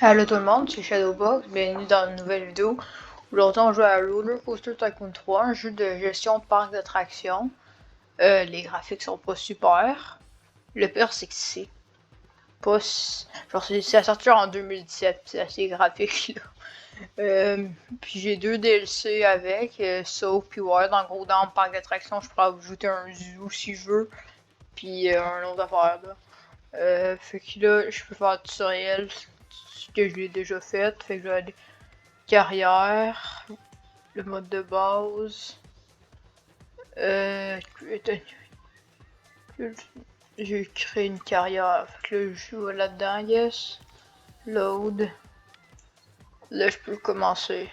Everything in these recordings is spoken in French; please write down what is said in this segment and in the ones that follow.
Allô tout le monde, c'est Shadowbox, bienvenue dans une nouvelle vidéo. Aujourd'hui on joue à Roller Coaster Tycoon 3, un jeu de gestion de parc d'attractions. Les graphiques sont pas super. Le pire c'est que c'est pas... Genre c'est à sortir en 2017, c'est assez graphique là. Puis j'ai deux DLC avec, Soap puis Wild. En gros dans le parc d'attractions je pourrais ajouter un zoo si je veux. Puis un autre affaire là. Fait que là je peux faire du tutoriel que je l'ai déjà fait. Fait que je vais aller carrière, le mode de base, j'ai créé une carrière, fait que là je joue là-dedans, yes, load, là je peux commencer,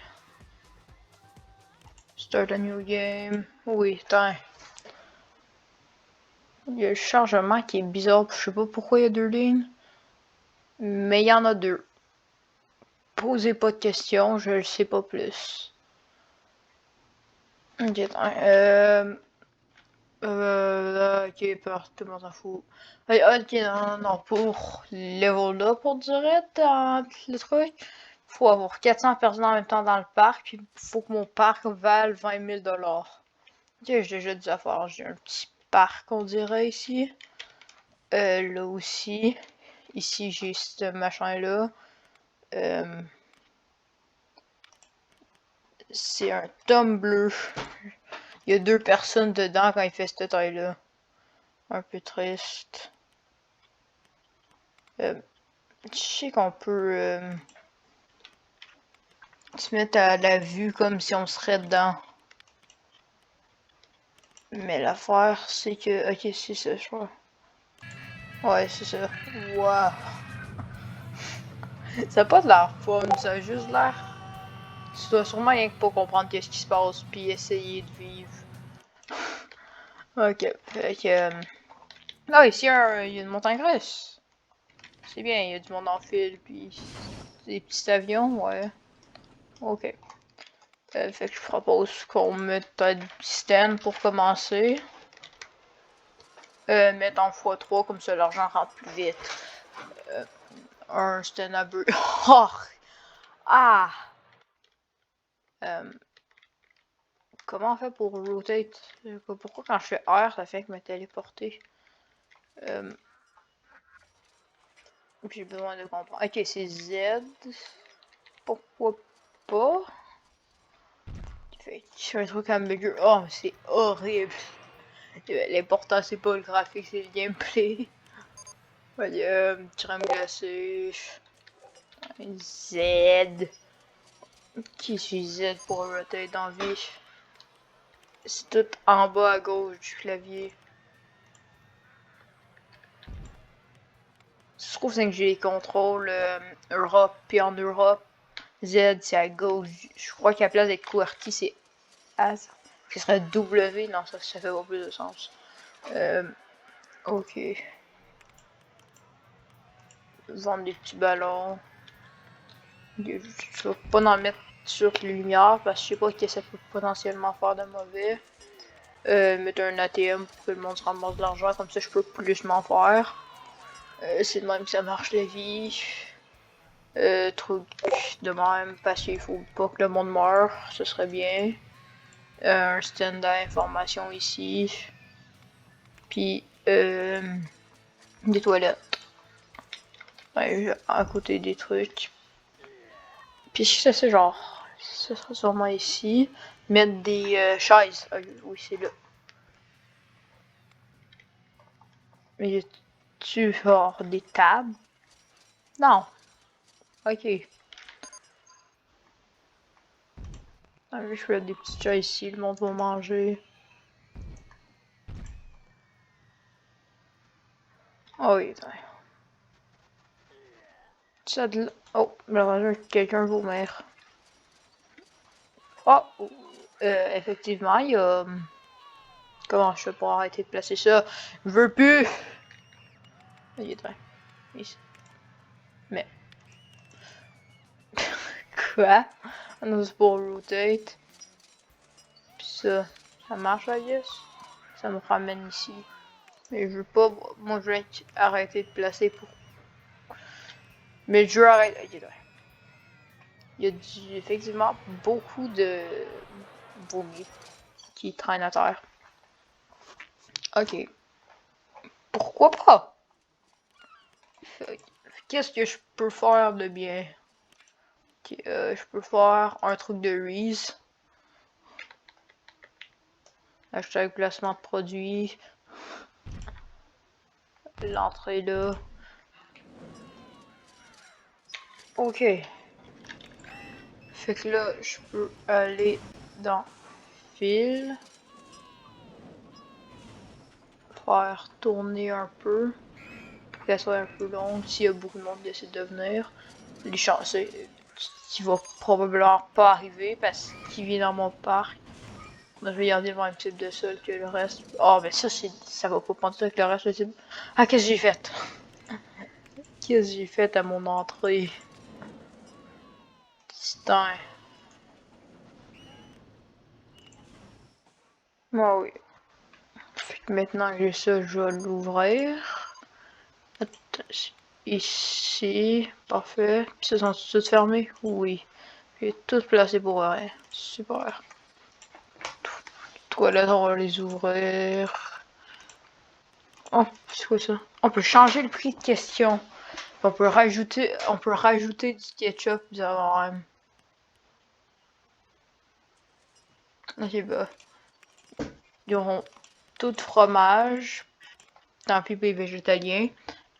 start a new game, oui, attends, il y a le chargement qui est bizarre, je sais pas pourquoi il y a deux lignes, mais il y en a deux, posez pas de questions, je le sais pas plus. Ok, attends, ok, peur, tout le monde s'en fout. Ok, non, pour level up, on dirait, dans le truc, faut avoir 400 personnes en même temps dans le parc, puis faut que mon parc vale 20 000 $. Ok, j'ai déjà des affaires, j'ai un petit parc, on dirait, ici. Là aussi. Ici, j'ai ce machin-là. C'est un tome bleu. Il y a deux personnes dedans quand il fait cette taille-là. Un peu triste. Je sais qu'on peut se mettre à la vue comme si on serait dedans. Mais l'affaire, c'est que... Ok, c'est ça, je crois. Ouais, c'est ça. Waouh. Ça n'a pas de l'air fun, ça a juste l'air... Tu dois sûrement rien que pas comprendre qu'est-ce qui se passe, puis essayer de vivre. Ok, fait que... Ah, ici, il y a une montagne russe. C'est bien, il y a du monde en fil, puis... Des petits avions, ouais. Ok. Fait que je propose qu'on mette un petit stand pour commencer. Mettre en x3, comme ça l'argent rentre plus vite. Un stand à peu. Oh! Ah! Comment on fait pour rotate? Pourquoi quand je fais R, ça fait que me téléporter? J'ai besoin de comprendre. Ok, c'est Z. Pourquoi pas? Je fais un truc hamburger. Oh, mais c'est horrible. L'important, c'est pas le graphique, c'est le gameplay. Crème glacée. Z. Qui suis Z pour rotate dans vie? C'est tout en bas à gauche du clavier. Je trouve que j'ai les contrôles Europe, puis en Europe, Z c'est à gauche. Je crois qu'à la place d'être QWERTY, c'est A. Ce serait W, non, ça fait pas plus de sens. Ok. Vendre des petits ballons. Je vais pas en mettre sur les lumières parce que je sais pas ce que ça peut potentiellement faire de mauvais. Mettre un ATM pour que le monde se ramasse de l'argent, comme ça je peux plus m'en faire. C'est de même que ça marche la vie. Truc de même, parce qu'il faut pas que le monde meure, ce serait bien. Un stand d'information ici. Puis, des toilettes. Ouais, à côté des trucs. Puis ça c'est genre, ce serait sûrement ici. Mettre des chaises. Oui, c'est là. Mais y a-tu genre des tables? Non. Ok. Je vais mettre des petites chaises ici, le monde va manger. Oh oui, ça de là. Oh, malheureusement, quelqu'un vomir. Oh, effectivement, il y a... Comment je fais pour arrêter de placer ça? Je veux plus! Il est ici. Mais... Quoi? On c'est pour rotate. Puis ça marche, I guess. Ça me ramène ici. Mais je veux pas... Moi, je vais arrêter de placer pour... Mais le jeu arrête. Ok, là. Il y a effectivement beaucoup de vomi qui traînent à terre. Ok. Pourquoi pas? Qu'est-ce que je peux faire de bien? Okay, je peux faire un truc de Reese. Hashtag placement de produit. L'entrée là. Ok. Fait que là, je peux aller dans fil. Faire tourner un peu. Pour qu'elle soit un peu longue. S'il y a beaucoup de monde qui décide de venir. Les chances qui va probablement pas arriver parce qu'il vient dans mon parc. Moi, je vais garder le même type de sol que le reste. Oh, ben ça va pas prendre ça avec le reste. Le type. Ah, qu'est-ce que j'ai fait? Qu'est-ce que j'ai fait à mon entrée? Putain. Ah oui. Fait que maintenant que j'ai ça, je vais l'ouvrir. Ici. Parfait. Puis ça, sont toutes fermées? Oui. J'ai tout placé pour rien. Super. Toilettes, on va les ouvrir. Oh, c'est quoi ça? On peut changer le prix de question. On peut rajouter du ketchup, ok, bah. Ils auront tout fromage. Tant pis pour les végétaliens.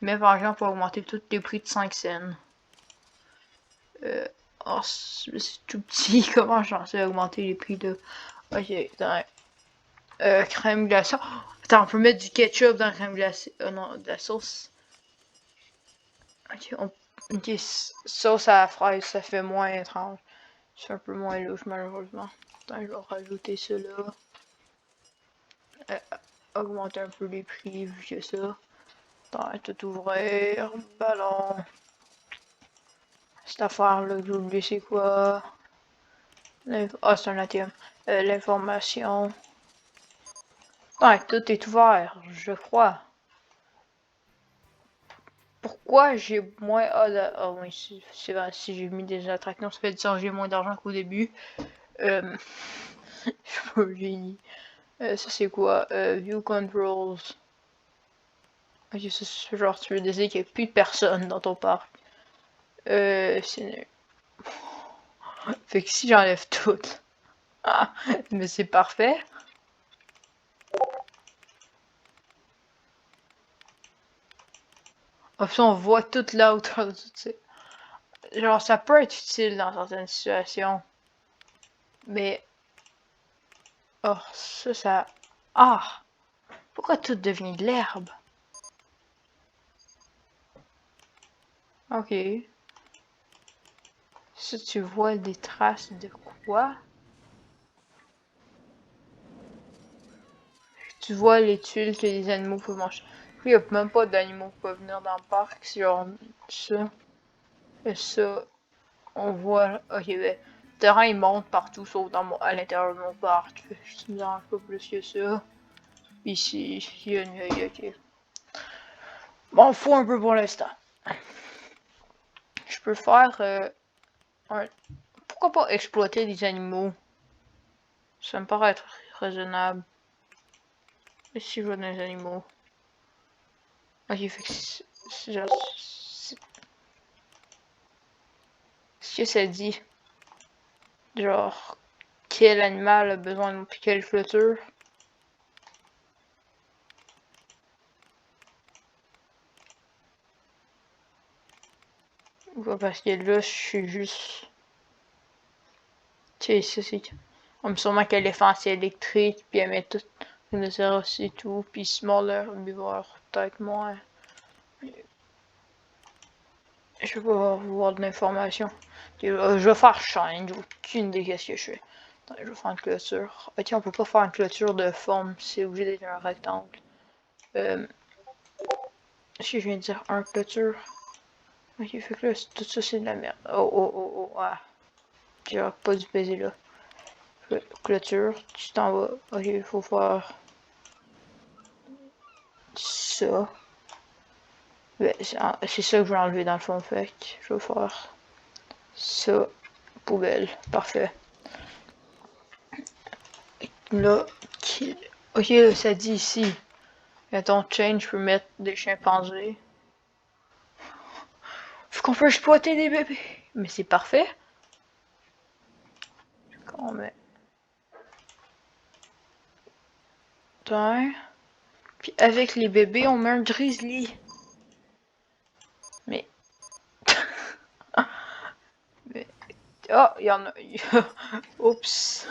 Mais par exemple, pour augmenter tous les prix de 5 cents. Oh, c'est tout petit. Comment j'en sais augmenter les prix de. Ok, attends. Crème glacée. Oh, attends, on peut mettre du ketchup dans la crème glacée. Non, de la sauce. Ok, ok, sauce à la fraise, ça fait moins étrange. C'est un peu moins louche, malheureusement. Attends, je vais rajouter ça là. Augmenter un peu les prix, vu que ça. Attends, tout ouvrir. Ballon. Cette affaire là que j'ai oublié, c'est quoi? Ah, c'est un ATM. L'information. Ouais, tout est ouvert, je crois. Pourquoi j'ai moins. Ah oui, c'est vrai, si j'ai mis des attractions, ça fait dire que j'ai moins d'argent qu'au début. Je suis pas génie. Ça c'est quoi? View controls. Ok, ça c'est genre tu veux décider qu'il n'y a plus de personnes dans ton parc. C'est. Fait que si j'enlève toutes. Ah, mais c'est parfait. Comme ça, on voit toute la hauteur de tout ça. Genre, ça peut être utile dans certaines situations. Mais. Oh, ça. Ah! Pourquoi tout devient de l'herbe? Ok. Ça, tu vois des traces de quoi? Tu vois les tuiles que les animaux peuvent manger. Puis, il n'y a même pas d'animaux qui peuvent venir dans le parc. C'est genre ça. Et ça, on voit. Ok, ben, le terrain il monte partout sauf à l'intérieur de mon parc. Je me dérange pas plus que ça. Ici, il y a une œil, ok. M'en fous un peu pour l'instant. Je peux faire un. Pourquoi pas exploiter des animaux? Ça me paraît être raisonnable. Et si je vois des animaux? Ok, fait que c'est genre. Ce que ça dit? Genre, quel animal a besoin de quelle clôture? Ouais, parce que là, je suis juste. Tu sais, ça c'est. On me sûrement qu'éléphant c'est électrique, puis elle met tout. Rhinocéros et tout, puis smaller, herbivore, peut-être moins. Je peux pas voir de l'information. Je vais faire chaîne, j'ai aucune idée qu'est-ce que je fais. Attends, je vais faire une clôture. Ok, on peut pas faire une clôture de forme, c'est obligé d'être un rectangle. Si je viens de dire un clôture. Ok, fait que là, tout ça c'est de la merde. Oh, ah. J'aurais pas dû peser là. Clôture, tu t'en vas. Ok, il faut faire ça. Ben, c'est ça que je vais enlever dans le fond, fait que je vais faire ça, poubelle, parfait. Là, ok, là, ça dit ici, mettons change, je peux mettre des chimpanzés. Faut qu'on peut exploiter des bébés, mais c'est parfait. Qu'on met. Puis avec les bébés, on met un grizzly. Mais. Mais. Oh, il y en a. Oups.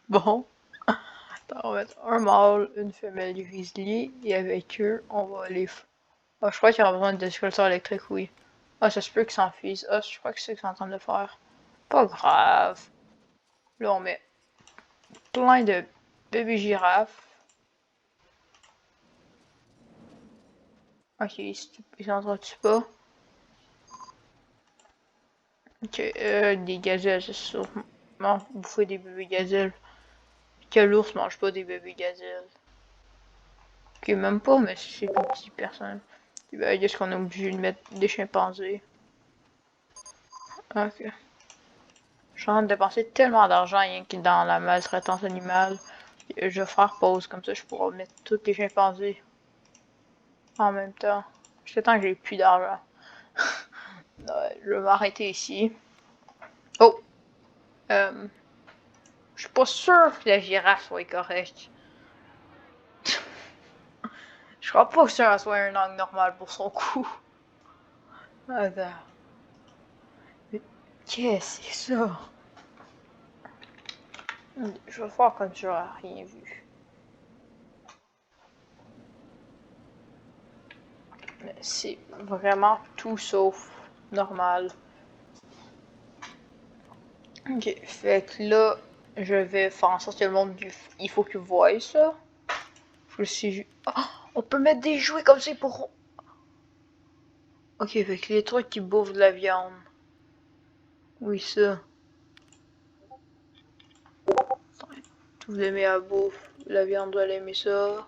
Bon. Attends, on va mettre un mâle, une femelle grizzly, et avec eux, on va les. Ah, je crois qu'il y aura besoin de sculpteurs électriques, oui. Ah, ça se peut qu'ils s'enfuient. Ah, je crois que c'est ce qu'ils sont en train de faire. Pas grave. Là, on met plein de bébés girafes. Ok, ils s'entretuent pas. Ok, des gazelles, c'est sûr. Non, bouffer des bébés gazelles. Quel ours mange pas des bébés gazelles? Ok, même pas, mais c'est plus petit, personne. Et ben, est-ce qu'on est obligé de mettre des chimpanzés? Ok. Je suis en train de dépenser tellement d'argent rien que dans la maltraitance animale. Je vais faire pause, comme ça je pourrai mettre tous les chimpanzés en même temps. Jusqu'à temps que j'ai plus d'argent. Ouais, je vais m'arrêter ici. Oh! Je suis pas sûr que la girafe soit correcte. Je crois pas que ça soit un angle normal pour son cou. Attends. Mais qu'est-ce que c'est ça? Je vais faire comme si j'aurais rien vu. Mais c'est vraiment tout sauf normal. Ok, fait que là, je vais faire en sorte que le monde il faut qu'il voie ça. Je suis. Oh, on peut mettre des jouets comme ça pour. Ok, fait que les trucs qui bouffent de la viande. Oui, ça. Vous aimez la bouffe. La viande doit l'aimer ça.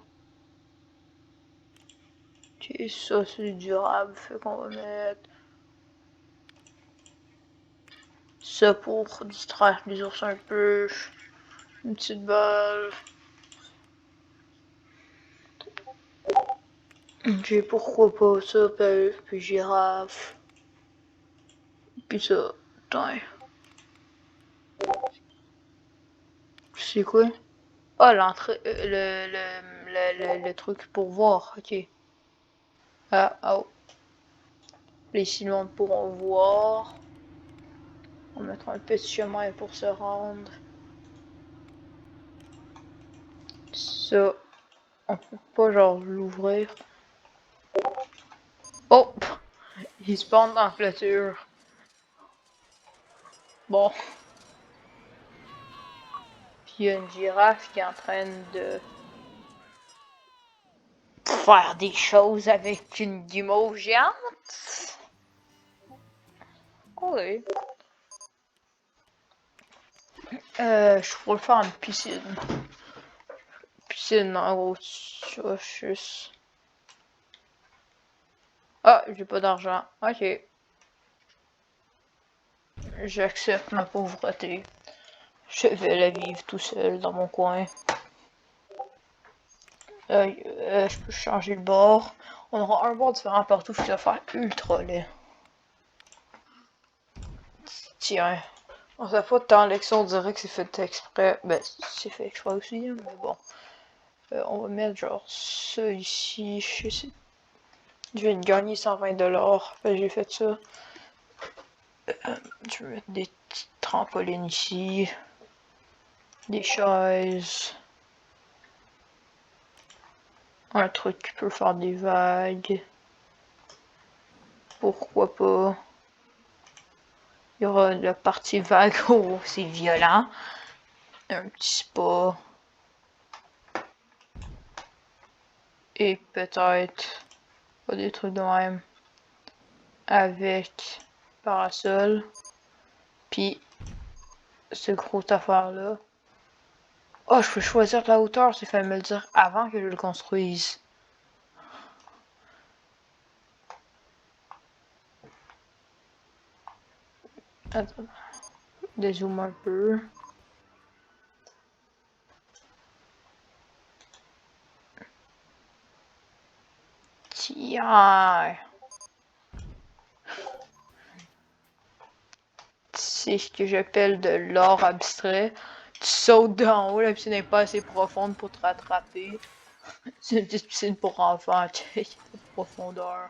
Ok, ça c'est durable. Fait qu'on va mettre ça pour distraire les ours un peu. Une petite balle. Ok, pourquoi pas ça, puis girafe. Puis ça. Attends. C'est quoi? Oh, l'entrée. Le truc pour voir. Ok. Ah, oh. Les Sylvains pourront voir. On mettra un petit chemin pour se rendre. Ça. On peut pas genre l'ouvrir. Oh! Il se pend dans la clôture. Bon. Puis il y a une girafe qui est en train de faire des choses avec une guimauve géante. Oui. Je pourrais le faire en piscine. Piscine en gros, juste. Ah, j'ai pas d'argent. Ok. J'accepte ma pauvreté. Je vais la vivre tout seul dans mon coin. Je peux changer le bord. On aura un bord différent partout, je vais faire ultra laid. Tiens. On sait pas tant l'élection, on dirait que c'est fait exprès. Ben, c'est fait exprès aussi, hein, mais bon. On va mettre genre ça ici. Je sais. Je viens de gagner 120$. J'ai fait ça. Je vais mettre des petites trampolines ici. Des chaises. Un truc qui peut faire des vagues. Pourquoi pas. Il y aura la partie vague. Oh, c'est violent. Un petit spa. Et peut-être pas des trucs de même. Avec parasol. Puis ce gros affaire là. Oh, je peux choisir la hauteur, c'est fait me le dire avant que je le construise. Attends. Dézoome un peu. Tiens. C'est ce que j'appelle de l'art abstrait. Tu sautes d'en haut, la piscine n'est pas assez profonde pour te rattraper. C'est une petite piscine pour enfants, tu sais, de profondeur.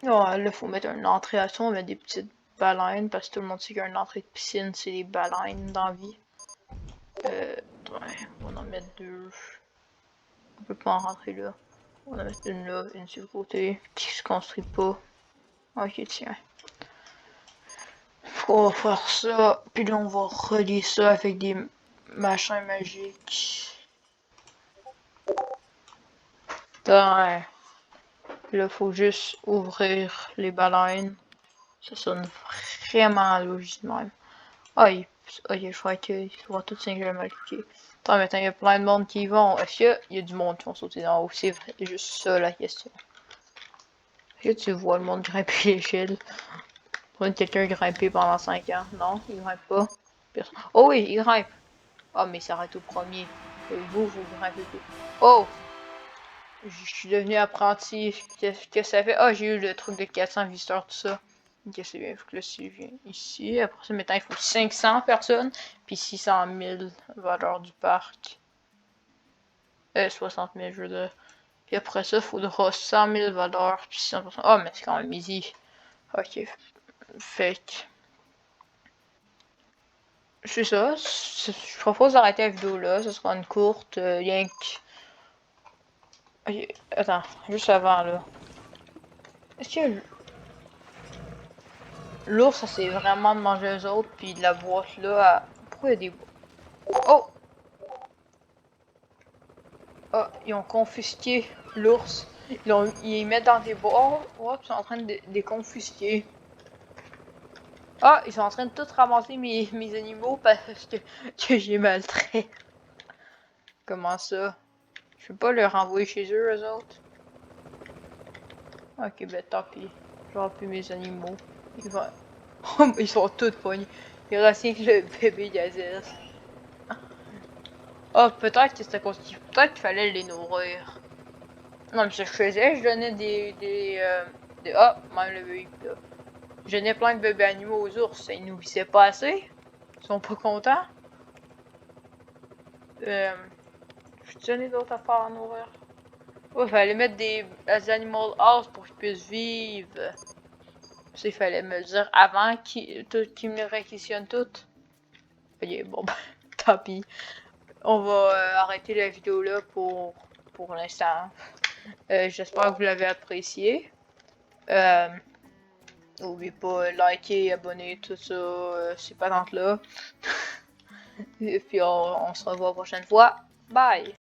Là, faut mettre une entrée à ça, on met des petites baleines, parce que tout le monde sait qu'une entrée de piscine, c'est les baleines dans la vie. Ouais, on va en mettre deux. On peut pas en rentrer là. On va mettre une là, une sur le côté, qui se construit pas. Ok, tiens. On va faire ça, puis là on va relier ça avec des machins magiques. Attends, là faut juste ouvrir les baleines. Ça sonne vraiment logique même. Ah, ok, je crois qu'ils vont tous singulièrement cliquer. Attends, maintenant il y a plein de monde qui y vont. Est-ce qu'il y a du monde qui vont sauter d'en haut? C'est juste ça la question. Est-ce que tu vois le monde grimper l'échelle? Quelqu'un grimper pendant 5 ans? Non, il grimpe pas. Personne. Oh oui, il grimpe. Ah, mais ça arrête au premier. Et vous grimpez plus. Oh! Je suis devenu apprenti. Qu'est-ce que ça fait? Ah, j'ai eu le truc de 400 visiteurs, tout ça. Ok, c'est bien. Faut que là, si je viens ici. Après ça, maintenant, il faut 500 personnes. Puis 600 000 valeurs du parc. 60 000, je veux dire. Puis après ça, il faudra 100 000 valeurs. Puis 600%. Ah, mais c'est quand même easy. Ok. Fait que. C'est ça. Je propose d'arrêter la vidéo là. Ce sera une courte. Rien que. Ok, attends. Juste avant là. Est-ce que l'ours, ça c'est vraiment de manger eux autres, puis de la boîte là, pourquoi il y a des boîtes? Oh! Ah, ils ont confisqué l'ours. Ils mettent dans des boîtes. Oh, ils sont en train de les confisquer. Ah, ils sont en train de tout ramasser mes animaux parce que j'ai maltrait. Comment ça? Je peux pas les renvoyer chez eux autres? Ok, ben tant pis. Je vais plus mes animaux. Ils sont tous pognés. Il reste rien que le bébé gazelle. Ah, peut-être que c'était peut-être qu'il fallait les nourrir. Non, mais ce que je faisais, je donnais Ah, même le bébé, là. Je donnais plein de bébés animaux aux ours, ça, ils nourrissaient pas assez. Ils sont pas contents. Je te donnais d'autres affaires à nourrir. Ouais, fallait mettre des animal house pour qu'ils puissent vivre. Ça, il fallait me le dire avant qu'ils me les réquisitionnent toutes. Ok, bon, ben, tant pis. On va arrêter la vidéo là pour l'instant. J'espère que vous l'avez apprécié. N'oubliez pas liker, abonner, tout ça, c'est pas dans là. Et puis on se revoit la prochaine fois. Bye!